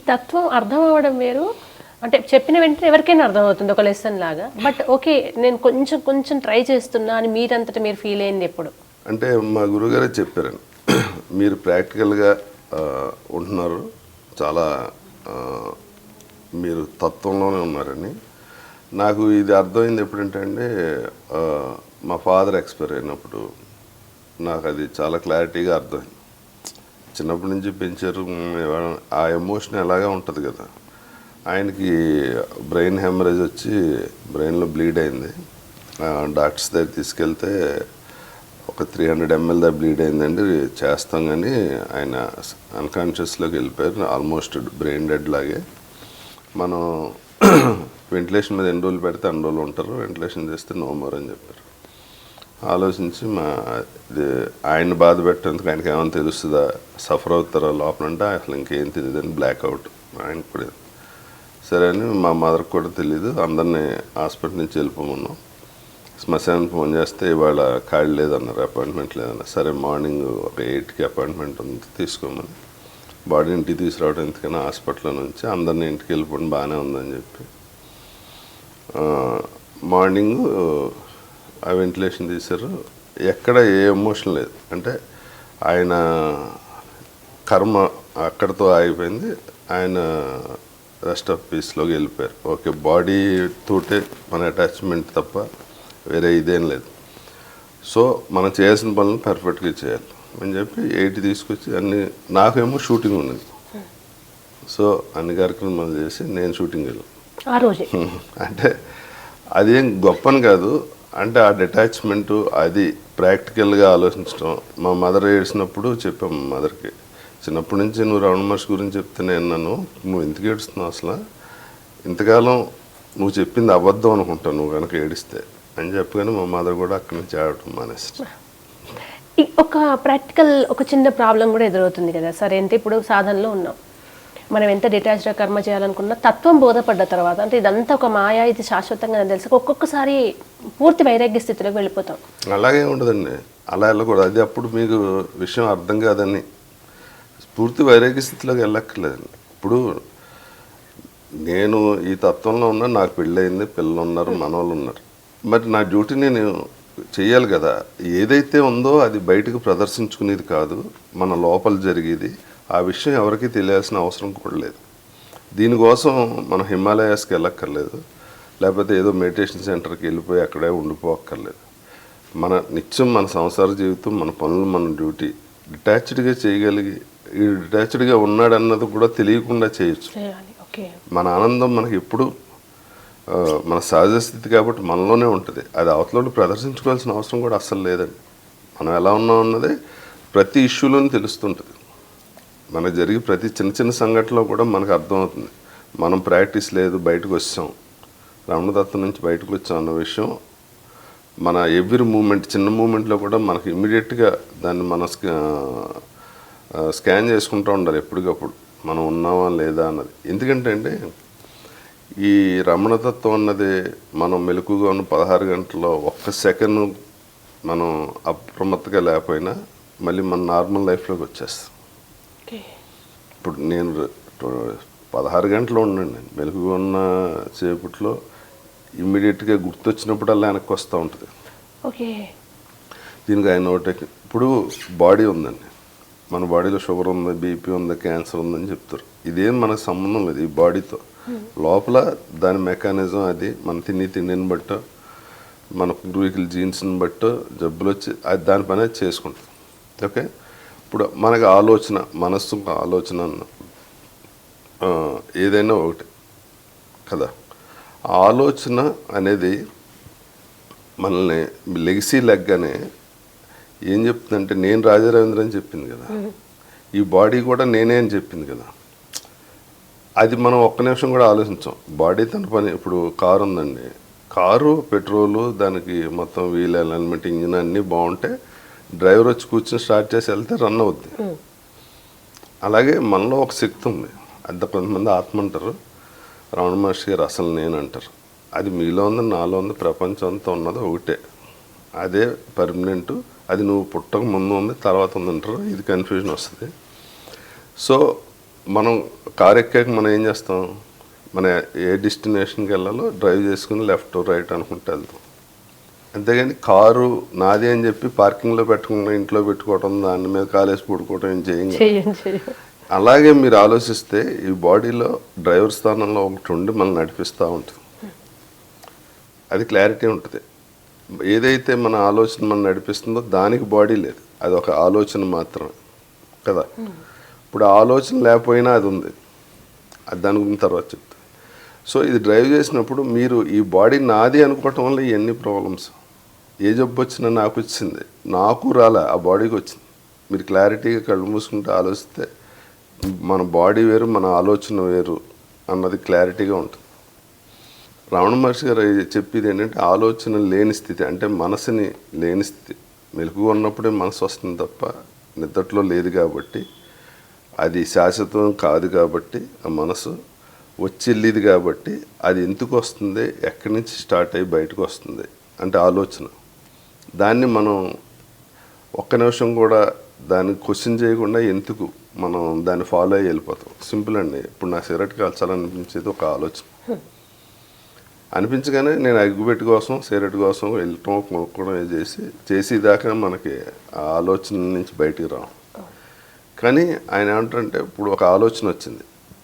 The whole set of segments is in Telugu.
తత్వం అర్థం అవ్వడం వేరు, అంటే చెప్పిన వెంటనే ఎవరికైనా అర్థమవుతుంది ఒక లెసన్ లాగా. బట్ ఓకే, నేను కొంచెం కొంచెం ట్రై చేస్తున్నా అని మీరంతటా మీరు ఫీల్ అయింది ఎప్పుడు? అంటే మా గురువుగారే చెప్పారండి, మీరు ప్రాక్టికల్గా ఉంటున్నారు, చాలా మీరు తత్వంలోనే ఉన్నారని. నాకు ఇది అర్థమైంది ఎప్పుడంటే అండి, మా ఫాదర్ ఎక్స్పైర్ అయినప్పుడు నాకు అది చాలా క్లారిటీగా అర్థమైంది. చిన్నప్పటి నుంచి పెంచారు, ఆ ఎమోషన్ ఎలాగా ఉంటుంది కదా. ఆయనకి బ్రెయిన్ హెమరేజ్ వచ్చి బ్రెయిన్లో బ్లీడ్ అయింది. డాక్టర్స్ దగ్గర తీసుకెళ్తే ఒక 300 ml దా బ్లీడ్ అయిందండి, చేస్తాం కానీ ఆయన అన్కాన్షియస్లోకి వెళ్ళిపోయారు. ఆల్మోస్ట్ బ్రెయిన్ డెడ్ లాగే. మనం వెంటిలేషన్ మీద ఎన్ని రోజులు పెడితే అన్ని రోజులు ఉంటారు, వెంటిలేషన్ చేస్తే నో మోర్ అని చెప్పారు. ఆలోచించి ఆయన బాధ పెట్టేందుకు ఆయనకి ఏమైనా తెలుస్తుందా, సఫర్ అవుతారా లోపల అంటే అసలు ఇంకేం తెలియదని బ్లాక్అవుట్ ఆయనకు కూడా. సరే అని మా మదర్కి కూడా తెలీదు, అందరినీ హాస్పిటల్ నుంచి వెళ్ళిపోమన్నాం. శ్మశానం ఫోన్ చేస్తే ఇవాళ ఖాళీ లేదన్నారు, అపాయింట్మెంట్ లేదన్నారు. సరే మార్నింగ్ ఒక 8కి అపాయింట్మెంట్ ఉంది తీసుకోమని, బాడీ ఇంటికి తీసుకురావడం ఎందుకని హాస్పిటల్లో నుంచి అందరినీ ఇంటికి వెళ్ళిపోవడం బాగానే ఉందని చెప్పి మార్నింగ్ ఆ వెంటిలేషన్ తీశారు. ఎక్కడ ఏ ఎమోషన్ లేదు, అంటే ఆయన కర్మ అక్కడితో ఆగిపోయింది. ఆయన రెస్ట్ ఆఫ్ పీస్లోకి వెళ్ళిపోయారు. ఓకే, బాడీ తోటే మన అటాచ్మెంట్ తప్ప వేరే ఇదేం లేదు. సో మనం చేయాల్సిన పనులను పర్ఫెక్ట్గా చేయాలి అని చెప్పి 8 తీసుకొచ్చి అన్ని, నాకేమో షూటింగ్ ఉన్నది. సో అన్ని కార్యక్రమాలు చేసి నేను షూటింగ్ వెళ్ళాను ఆ రోజే. అంటే అదేం గొప్పని కాదు, అంటే ఆ డిటాచ్మెంటు, అది ప్రాక్టికల్గా ఆలోచించడం. మా మదర్ ఏడ్చినప్పుడు చెప్పాం మా మదర్కి, చిన్నప్పటి నుంచి నువ్వు రమణ మహర్షి గురించి చెప్తేనే అన్నాను, నువ్వు ఎందుకు ఏడుస్తున్నావు అసలు, ఇంతకాలం నువ్వు చెప్పింది అబద్ధం అనుకుంటావు నువ్వు కనుక ఏడిస్తే అని చెప్పగానే మా మదర్ కూడా అక్కడి నుంచి ఆడటం మానేసి. ఒక ప్రాక్టికల్ ఒక చిన్న ప్రాబ్లం కూడా ఎదురవుతుంది కదా సరే, అంటే ఇప్పుడు సాధనలో ఉన్నాం, మనం ఎంత డిటాచ్డ్గా కర్మ చేయాలనుకున్నా తత్వం బోధపడ్డ తర్వాత, అంటే ఇదంతా ఒక మాయా, ఇది శాశ్వతంగా తెలిసి ఒక్కొక్కసారి పూర్తి వైరాగ్య స్థితిలోకి వెళ్ళిపోతాం. అలాగే ఉండదండి, అలా వెళ్ళకూడదు. అది అప్పుడు మీకు విషయం అర్థం కాదని పూర్తి వైరాగ్య స్థితిలోకి వెళ్ళక్కర్లేదండి. ఇప్పుడు నేను ఈ తత్వంలో ఉన్నా, నాకు పెళ్ళయింది, పిల్లలు ఉన్నారు, మనవాళ్ళు ఉన్నారు, మరి నా డ్యూటీ నేను చెయ్యాలి కదా. ఏదైతే ఉందో అది బయటకు ప్రదర్శించుకునేది కాదు, మన లోపల జరిగేది. ఆ విషయం ఎవరికీ తెలియాల్సిన అవసరం కూడా లేదు. దీనికోసం మనం హిమాలయాస్కి వెళ్ళక్కర్లేదు, లేకపోతే ఏదో మెడిటేషన్ సెంటర్కి వెళ్ళిపోయి అక్కడే ఉండిపోక్కర్లేదు. మన నిత్యం మన సంసార జీవితం, మన పనులు, మన డ్యూటీ డిటాచ్డ్గా చేయగలిగి, ఈ డిటాచ్డ్గా ఉన్నాడన్నది కూడా తెలియకుండా చేయొచ్చు. మన ఆనందం మనకి ఎప్పుడు మన సహజ స్థితి కాబట్టి మనలోనే ఉంటుంది. అది అవతలలో ప్రదర్శించుకోవాల్సిన అవసరం కూడా అస్సలు లేదండి. మనం ఎలా ఉన్నాం అన్నది ప్రతి ఇష్యూలోనే తెలుస్తుంటుంది. మనకు జరిగే ప్రతి చిన్న చిన్న సంఘటనలో కూడా మనకు అర్థమవుతుంది. మనం ప్రాక్టీస్ లేదు, బయటకు వచ్చాం, రమణతత్వం నుంచి బయటకు వచ్చాం అన్న విషయం మన ఎవ్రీ మూమెంట్, చిన్న మూమెంట్లో కూడా మనకు ఇమ్మీడియట్గా దాన్ని మన స్కాన్ చేసుకుంటూ ఉండాలి ఎప్పటికప్పుడు, మనం ఉన్నామా లేదా అన్నది. ఎందుకంటే అండి, ఈ రమణతత్వం అన్నది మనం మెలకుగా ఉన్న 16 గంటల్లో ఒక్క సెకండ్ మనం అప్రమత్తగా లేకపోయినా మళ్ళీ మన నార్మల్ లైఫ్లోకి వచ్చేస్తాం. ఇప్పుడు నేను 16 గంటలు ఉండండి, మెలకుగా ఉన్న సేపట్లో ఇమ్మీడియట్గా గుర్తొచ్చినప్పుడల్లా వెనక్కి వస్తూ ఉంటుంది. ఓకే, దీనికి ఆయన ఒకటి, ఇప్పుడు బాడీ ఉందండి, మన బాడీలో షుగర్ ఉంది, బీపీ ఉంది, క్యాన్సర్ ఉందని చెప్తారు. ఇదేం మనకు సంబంధం లేదు ఈ బాడీతో. లోపల దాని మెకానిజం అది మన తిండిని బట్టో, మన పూర్వీకుల జీన్స్ని బట్టో జబ్బులు వచ్చి అది దాని పని అది చేసుకుంటాం. ఓకే, ఇప్పుడు మనకు ఆలోచన, మనస్సు ఆలోచన ఏదైనా ఒకటి కదా. ఆలోచన అనేది మనల్ని లెగసీ లెగ్గానే ఏం చెప్తుందంటే, నేను రాజారవీంద్ర అని చెప్పింది కదా, ఈ బాడీ కూడా నేనే అని చెప్పింది కదా. అది మనం ఒక్క నిమిషం కూడా ఆలోచించాం. బాడీ తన పని, ఇప్పుడు కారు ఉందండి, కారు పెట్రోలు, దానికి మొత్తం వీల్ అలైన్మెంట్, ఇంజిన్ అన్నీ బాగుంటే డ్రైవర్ వచ్చి కూర్చొని స్టార్ట్ చేసి వెళ్తే రన్ అవుద్ది. అలాగే మనలో ఒక శక్తి ఉంది, అది కొంతమంది ఆత్మ అంటారు, రమణ మహర్షి గారు అసలు నేను అంటారు. అది మీలో ఉంది, నాలో ఉంది, ప్రపంచం అంతా ఉన్నది ఒకటే, అదే పర్మనెంట్. అది నువ్వు పుట్టక ముందు ఉంది, తర్వాత ఉంది అంటారు. ఇది కన్ఫ్యూజన్ వస్తుంది. సో మనం కారు ఎక్కాక మనం ఏం చేస్తాం, మన ఏ డెస్టినేషన్కి వెళ్ళాలో డ్రైవ్ చేసుకుని లెఫ్ట్ రైట్ అనుకుంటూ వెళ్తాం. అంతేగాని కారు నాది అని చెప్పి పార్కింగ్లో పెట్టకుండా ఇంట్లో పెట్టుకోవడం, దాని మీద కాలేసి పడుకోవడం ఏం చేయం. అలాగే మీరు ఆలోచిస్తే ఈ బాడీలో డ్రైవర్ స్థానంలో ఒకటి ఉండి మనల్ని నడిపిస్తూ ఉంటుంది. అది క్లారిటీ ఉంటుంది. ఏదైతే మన ఆలోచన మనం నడిపిస్తుందో దానికి బాడీ లేదు, అది ఒక ఆలోచన మాత్రమే కదా. ఇప్పుడు ఆలోచన లేకపోయినా అది ఉంది, అది దాని గురించి తర్వాత చెప్తా. సో ఇది డ్రైవ్ చేసినప్పుడు మీరు ఈ బాడీ నాది అనుకోవటం వల్ల ఇవన్నీ ప్రాబ్లమ్స్. ఏ జబ్బు వచ్చినా నాకు వచ్చింది, నాకు రాలే, ఆ బాడీకి వచ్చింది. మీరు క్లారిటీగా కళ్ళు మూసుకుంటే ఆలోచిస్తే మన బాడీ వేరు, మన ఆలోచన వేరు అన్నది క్లారిటీగా ఉంటుంది. రమణ మహర్షి గారు చెప్పేది ఏంటంటే ఆలోచన లేని స్థితి, అంటే మనసుని లేని స్థితి. మెలకుగా ఉన్నప్పుడే మనసు వస్తుంది తప్ప నిద్రలో లేదు. కాబట్టి అది శాశ్వతం కాదు. కాబట్టి ఆ మనసు వచ్చేళ్ళేది. కాబట్టి అది ఎందుకు వస్తుంది, ఎక్కడి నుంచి స్టార్ట్ అయ్యి బయటకు వస్తుంది అంటే ఆలోచన. దాన్ని మనం ఒక్క నిమిషం కూడా దాన్ని క్వశ్చన్ చేయకుండా ఎందుకు మనం దాన్ని ఫాలో అయ్యి వెళ్ళిపోతాం. సింపుల్ అండి. ఇప్పుడు నా సిగరెట్ కాల్చాలనిపించేది ఒక ఆలోచన. అనిపించగానే నేను అగ్గిపెట్టి కోసం సిగరెట్ కోసం వెళ్ళటం కొనుక్కోవడం చేసేదాకా మనకి ఆ ఆలోచన నుంచి బయటికి రాం. కానీ ఆయన ఏమంటారంటే ఇప్పుడు ఒక ఆలోచన వచ్చింది,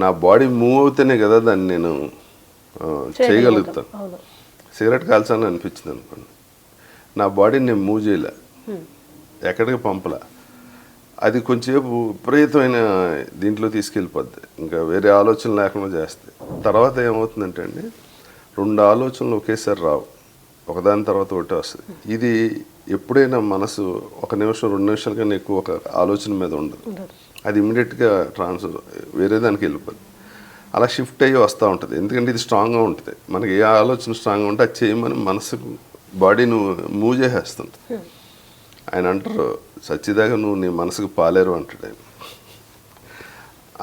నా బాడీ మూవ్ అవుతేనే కదా దాన్ని నేను చేయగలుగుతాను. సిగరెట్ కాల్చాలని అనిపించింది అనుకోండి, నా బాడీని నేను మూవ్ చేయలే, ఎక్కడికి పంపలే, అది కొంచెంసేపు విపరీతమైన దీంట్లో తీసుకెళ్ళిపోద్ది, ఇంకా వేరే ఆలోచన లేకుండా చేస్తే. తర్వాత ఏమవుతుందంటే అండి, రెండు ఆలోచనలు ఒకేసారి రావు, ఒకదాని తర్వాత ఒకటి వస్తుంది. ఇది ఎప్పుడైనా మనసు ఒక నిమిషం 2 నిమిషాల కన్నా ఎక్కువ ఒక ఆలోచన మీద ఉండదు, అది ఇమీడియట్గా ట్రాన్స్ఫర్ వేరే దానికి వెళ్ళిపోద్ది. అలా షిఫ్ట్ అయ్యి వస్తూ ఉంటుంది. ఎందుకంటే ఇది స్ట్రాంగ్గా ఉంటుంది. మనకి ఏ ఆలోచన స్ట్రాంగ్గా ఉంటే అది చేయమని మనసుకు బాడీని మూవ్ చేసేస్తుంది. ఆయన అంటారు, సచ్చిదాకా నువ్వు నీ మనసుకు పాలేరు అంటాడు ఆయన.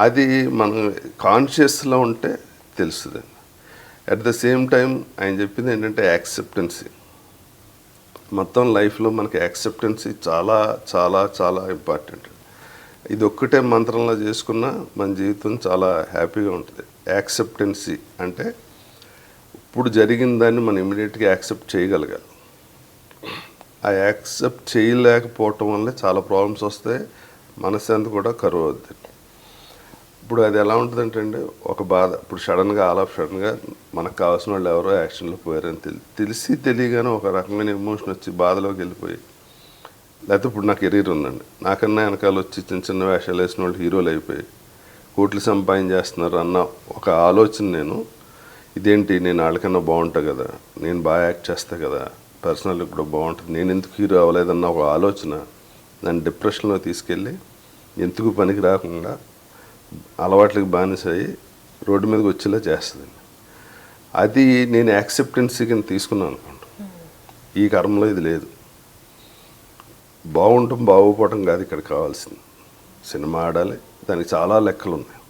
అది మనం కాన్షియస్లో ఉంటే తెలుస్తుంది. అట్ ద సేమ్ టైం ఆయన చెప్పింది ఏంటంటే యాక్సెప్టెన్సీ. మొత్తం లైఫ్లో మనకి యాక్సెప్టెన్సీ చాలా చాలా చాలా ఇంపార్టెంట్. ఇది ఒక్కటే మంత్రంలో చేసుకున్నా మన జీవితం చాలా హ్యాపీగా ఉంటుంది. యాక్సెప్టెన్సీ అంటే ఇప్పుడు జరిగిన దాన్ని మనం ఇమీడియట్గా యాక్సెప్ట్ చేయగలగాలి. ఆ యాక్సెప్ట్ చేయలేకపోవటం వల్ల చాలా ప్రాబ్లమ్స్ వస్తాయి, మనశ్శాంతి కూడా కరువు అవుతుంది. ఇప్పుడు అది ఎలా ఉంటుందంటే అండి, ఒక బాధ ఇప్పుడు సడన్గా ఆల్ ఆఫ్ సడన్గా మనకు కావాల్సిన వాళ్ళు ఎవరో యాక్షన్లో పోయారని తెలిసి తెలియగానే ఒక రకమైన ఎమోషన్ వచ్చి బాధలోకి వెళ్ళిపోయి, లేకపోతే ఇప్పుడు నా కెరీర్ ఉందండి, నాకన్నా వెనకాల వచ్చి చిన్న చిన్న వేషాలు వేసిన వాళ్ళు హీరోలు అయిపోయి కోట్లు సంపాదించేస్తున్నారు అన్న ఒక ఆలోచన. నేను ఇదేంటి, నేను వాళ్ళకన్నా బాగుంటా కదా, నేను బాగా యాక్ట్ చేస్తా కదా, పర్సనల్ కూడా బాగుంటుంది, నేను ఎందుకు హీరో అవ్వలేదన్న ఒక ఆలోచన నన్ను డిప్రెషన్లో తీసుకెళ్ళి ఎందుకు పనికి రాకుండా అలవాట్లకి బానిస అయ్యి రోడ్డు మీదకి వచ్చేలా చేస్తుంది. అది నేను యాక్సెప్టెన్సీ కింద తీసుకున్నాను అనుకోండి. ఈ కర్మలో ఇది లేదు. బాగుంటాం బాగుపోవటం కాదు ఇక్కడ కావాల్సింది. సినిమా ఆడాలి, దానికి చాలా లెక్కలు ఉన్నాయి,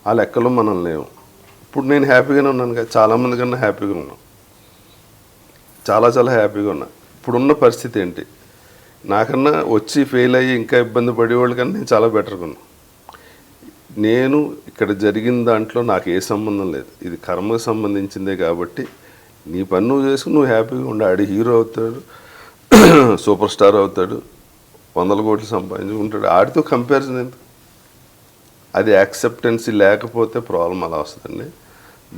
ఆ లెక్కలు మనం లేవు. ఇప్పుడు నేను హ్యాపీగానే ఉన్నాను కదా, చాలామంది కన్నా హ్యాపీగా ఉన్నాను, చాలా చాలా హ్యాపీగా ఉన్నా. ఇప్పుడున్న పరిస్థితి ఏంటి, నాకన్నా వచ్చి ఫెయిల్ అయ్యి ఇంకా ఇబ్బంది పడేవాళ్ళు కన్నా నేను చాలా బెటర్గా ఉన్నాను. నేను ఇక్కడ జరిగిన దాంట్లో నాకు ఏ సంబంధం లేదు, ఇది కర్మకు సంబంధించిందే. కాబట్టి నీ పని నువ్వు చేసుకుని నువ్వు హ్యాపీగా ఉండి, ఆడి హీరో అవుతాడు, సూపర్ స్టార్ అవుతాడు, 100 కోట్లు సంపాదించుకుంటాడు, ఆడితో కంపారిజన్ ఎందుకు? అది యాక్సెప్టెన్సీ లేకపోతే ప్రాబ్లం అలా వస్తుందండి.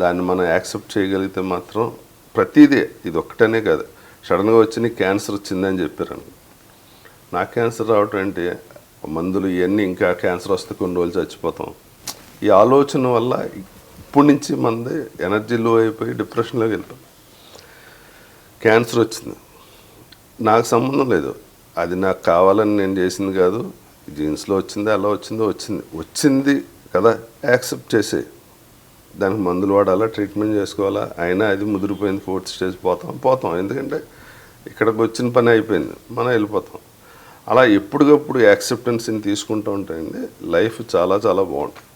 దాన్ని మనం యాక్సెప్ట్ చేయగలిగితే మాత్రం ప్రతిదీ, ఇది ఒక్కటనే కాదు, సడన్గా వచ్చి నీకు క్యాన్సర్ వచ్చిందని చెప్పారని, నాకు క్యాన్సర్ రావటం అంటే మందులు ఇవన్నీ, ఇంకా క్యాన్సర్ వస్తే కొన్ని రోజులు చచ్చిపోతాం. ఈ ఆలోచన వల్ల ఇప్పటి నుంచి మనది ఎనర్జీ లో అయిపోయి డిప్రెషన్లోకి వెళ్ళిపోయి క్యాన్సర్ వచ్చింది. నాకు సంబంధం లేదు, అది నాకు కావాలని నేను చేసింది కాదు, జీన్స్లో వచ్చింది, అలా వచ్చింది కదా, యాక్సెప్ట్ చేసే. దానికి మందులు వాడాలా, ట్రీట్మెంట్ చేసుకోవాలా, అయినా అది ముదిరిపోయింది, 4th స్టేజ్ పోతాం. ఎందుకంటే ఇక్కడికి వచ్చిన పని అయిపోయింది, మనం వెళ్ళిపోతాం. అలా ఎప్పటికప్పుడు యాక్సెప్టెన్సీని తీసుకుంటూ ఉంటాయండి, లైఫ్ చాలా చాలా బాగుంటుంది.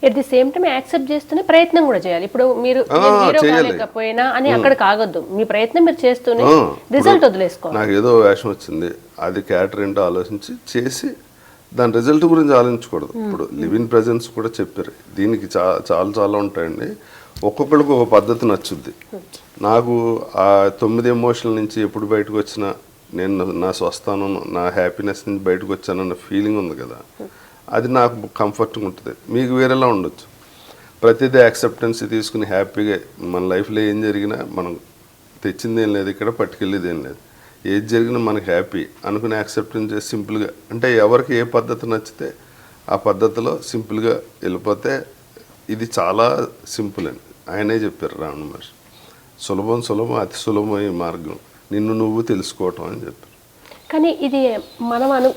At the same time accept చేస్తూనే ప్రయత్నం కూడా చేయాలి. ఇప్పుడు మీరు హీరో కాలేకపోయినా అని అక్కడ కాగొద్దు, మీ ప్రయత్నం మీరు చేస్తూనే రిజల్ట్ వదిలేసుకోవాలి. నాకు ఏదో వేషం వచ్చింది, అది క్యారెక్టర్ ఏంటో ఆలోచించి చేసి దాని రిజల్ట్ గురించి ఆలోచించకూడదు. ఇప్పుడు లివ్ ఇన్ ప్రెజెన్స్ కూడా చెప్పారు, దీనికి చాలా చాలా ఉంటాయండి. ఒక్కొక్కరికి ఒక పద్ధతి నచ్చుద్ది. నాకు ఆ 9 ఎమోషన్ల నుంచి ఎప్పుడు బయటకు వచ్చినా నేను నా స్వస్థానం, నా హ్యాపీనెస్ నుంచి బయటకు వచ్చానన్న ఫీలింగ్ ఉంది కదా, అది నాకు కంఫర్ట్గా ఉంటుంది. మీకు వేరేలా ఉండొచ్చు. ప్రతిదీ యాక్సెప్టెన్స్ తీసుకుని హ్యాపీగా మన లైఫ్లో ఏం జరిగినా మనం తెచ్చింది ఏం లేదు, ఇక్కడ పట్టుకెళ్ళేది ఏం లేదు, ఏది జరిగినా మనకి హ్యాపీ అనుకుని యాక్సెప్టెన్స్ చేసి సింపుల్గా, అంటే ఎవరికి ఏ పద్ధతి నచ్చితే ఆ పద్ధతిలో సింపుల్గా వెళ్ళిపోతే ఇది చాలా సింపుల్ అండి. ఆయనే చెప్పారు రావణ మహర్షి, సులభం అతి సులభం ఈ మార్గం నిన్ను నువ్వు తెలుసుకోవటం అని చెప్పారు. కానీ ఇది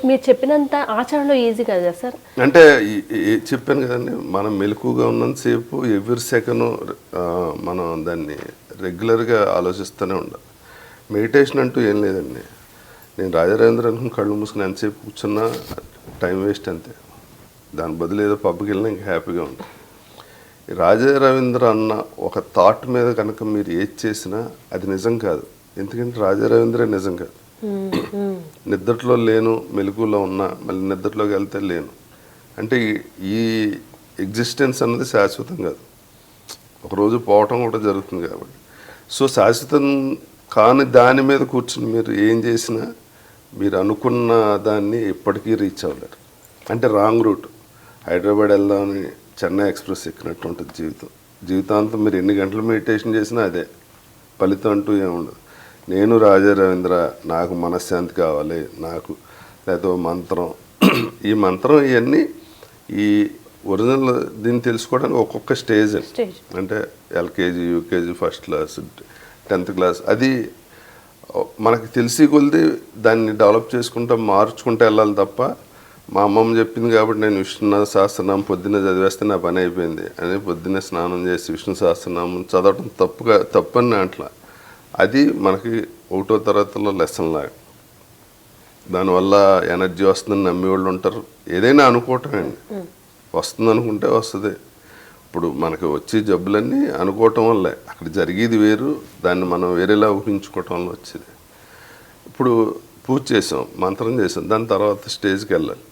మీరు చెప్పినంత ఆచరణలో ఈజీ కదా సార్? అంటే చెప్పాను కదండి, మనం మెలకుగా ఉన్నంతసేపు ఎవ్రీ సెకండ్ మనం దాన్ని రెగ్యులర్గా ఆలోచిస్తూనే ఉండాలి. మెడిటేషన్ అంటూ ఏం లేదండి. నేను రాజారావేంద్ర అనుకుని కళ్ళు మూసుకుని ఎంతసేపు కూర్చున్నా టైం వేస్ట్ అంతే. దాని బదులు ఏదో పబ్కి వెళ్ళినా ఇంకా హ్యాపీగా ఉంటుంది. రాజారావేంద్ర అన్న ఒక థాట్ మీద కనుక మీరు ఏది చేసినా అది నిజం కాదు. ఎందుకంటే రాజారావేంద్రే నిజం కాదు. నిద్రలో లేను, మెలకులో ఉన్నా, మళ్ళీ నిద్రలోకి వెళ్తే లేను. అంటే ఈ ఎగ్జిస్టెన్స్ అన్నది శాశ్వతం కాదు, ఒకరోజు పోవటం కూడా జరుగుతుంది. కాబట్టి సో శాశ్వతం కాని దాని మీద కూర్చుని మీరు ఏం చేసినా మీరు అనుకున్న దాన్ని ఎప్పటికీ రీచ్ అవ్వలేరు. అంటే రాంగ్ రూట్. హైదరాబాద్ వెళ్దామని చెన్నై ఎక్స్ప్రెస్ ఎక్కినట్టు ఉంటుంది జీవితాంతం. మీరు ఎన్ని గంటలు మెడిటేషన్ చేసినా అదే, ఫలితం అంటూ ఏముండదు. నేను రాజారావేంద్ర, నాకు మనశ్శాంతి కావాలి, నాకు లేకపోతే మంత్రం, ఈ మంత్రం ఇవన్నీ ఈ ఒరిజినల్ దీన్ని తెలుసుకోవడానికి ఒక్కొక్క స్టేజ్ అంటే LKG, UKG, first class, 10th class, అది మనకి తెలిసి కొలిది దాన్ని డెవలప్ చేసుకుంటా మార్చుకుంటూ వెళ్ళాలి తప్ప, మా అమ్మమ్మ చెప్పింది కాబట్టి నేను విష్ణు సహస్రనామం పొద్దున్నే చదివేస్తే నా పని అయిపోయింది అని పొద్దున్నే స్నానం చేసి విష్ణు సహస్రనామం చదవటం తప్పని అట్లా. అది మనకి 1వ తరగతిలో లెసన్ లాగా. దానివల్ల ఎనర్జీ వస్తుందని నమ్మేవాళ్ళు ఉంటారు. ఏదైనా అనుకోవటం అండి, వస్తుంది అనుకుంటే వస్తుంది. ఇప్పుడు మనకి వచ్చే జబ్బులన్నీ అనుకోవటం వల్లే, అక్కడ జరిగేది వేరు, దాన్ని మనం వేరేలా ఊహించుకోవటం వల్ల వచ్చేది. ఇప్పుడు పూజ చేసాం, మంత్రం చేసాం, దాని తర్వాత స్టేజ్కి వెళ్ళాలి.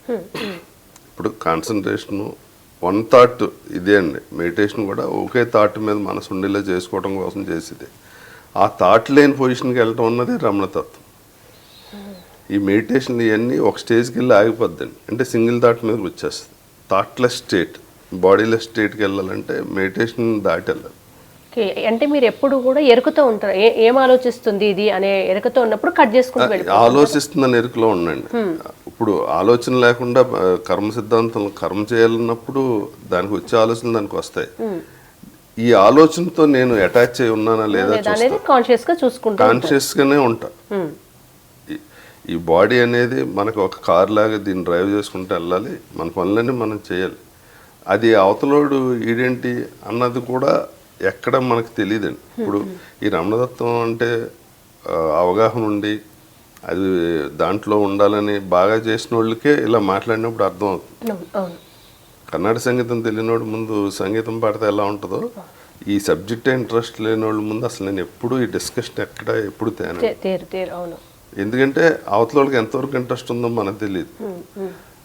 ఇప్పుడు కాన్సన్ట్రేషను వన్ థాట్ ఇదే అండి. మెడిటేషన్ కూడా ఒకే థాట్ మీద మనసు ఉండేలా చేసుకోవడం కోసం చేసేది. ఆ థాట్ లేని పొజిషన్కి వెళ్ళటం అన్నది రమణతత్వం. ఈ మెడిటేషన్ ఇవన్నీ ఒక స్టేజ్కి వెళ్ళి ఆగిపోద్దండి. అంటే సింగిల్ థాట్ మీద వచ్చేస్తుంది. థాట్లెస్ స్టేట్, బాడీలెస్ స్టేట్కి వెళ్ళాలంటే మెడిటేషన్ దాటి వెళ్ళాలి. అంటే మీరు ఎప్పుడు కూడా ఎరుకతో ఉంటారు, ఏం ఆలోచిస్తుంది ఇది అనే ఎరుకతో ఉన్నప్పుడు కట్ చేసుకుంటూ ఆలోచిస్తుందని ఎరుకలో ఉండండి. ఇప్పుడు ఆలోచన లేకుండా కర్మ సిద్ధాంతం కర్మ చేయాలన్నప్పుడు దానికి వచ్చే ఆలోచనలు దానికి వస్తాయి. ఈ ఆలోచనతో నేను అటాచ్ అయి ఉన్నానా లేదా కాన్షియస్గానే ఉంటా. ఈ బాడీ అనేది మనకు ఒక కార్ లాగా దీన్ని డ్రైవ్ చేసుకుంటూ వెళ్ళాలి, మన పనులన్నీ మనం చేయాలి. అది అవతలోడు ఈడేంటి అన్నది కూడా ఎక్కడ మనకు తెలియదండి. ఇప్పుడు ఈ రమణతత్వం అంటే అవగాహన ఉండి అది దాంట్లో ఉండాలని బాగా చేసిన వాళ్ళకే ఇలా మాట్లాడినప్పుడు అర్థం అవుతుంది. కర్ణాటక సంగీతం తెలియనోడు ముందు సంగీతం పాడితే ఎలా ఉంటుందో, ఈ సబ్జెక్ట్ ఇంట్రెస్ట్ లేని వాళ్ళ ముందు అసలు నేను ఎప్పుడు ఈ డిస్కషన్ ఎప్పుడు తేను. ఎందుకంటే అవతల వాళ్ళకి ఎంతవరకు ఇంట్రెస్ట్ ఉందో మనకు తెలియదు.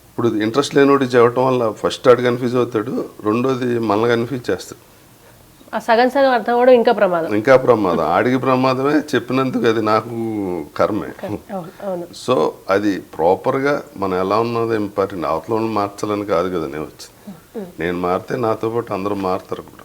ఇప్పుడు ఇంట్రెస్ట్ లేనివాడు చెప్పడం వల్ల ఫస్ట్ ఆడు కన్ఫ్యూజ్ అవుతాడు, రెండోది మనల్ని కన్ఫ్యూజ్ చేస్తాడు. సగం అర్థం కూడా ఇంకా ప్రమాదం. ఆడికి ప్రమాదమే, చెప్పినందుకు అది నాకు కర్మే. సో అది ప్రాపర్గా మనం ఎలా ఉన్నది ఇంపార్టెంట్. అవతల మార్చాలని కాదు కదా నేను వచ్చింది. నేను మారితే నాతో పాటు అందరూ మారుతారు కూడా.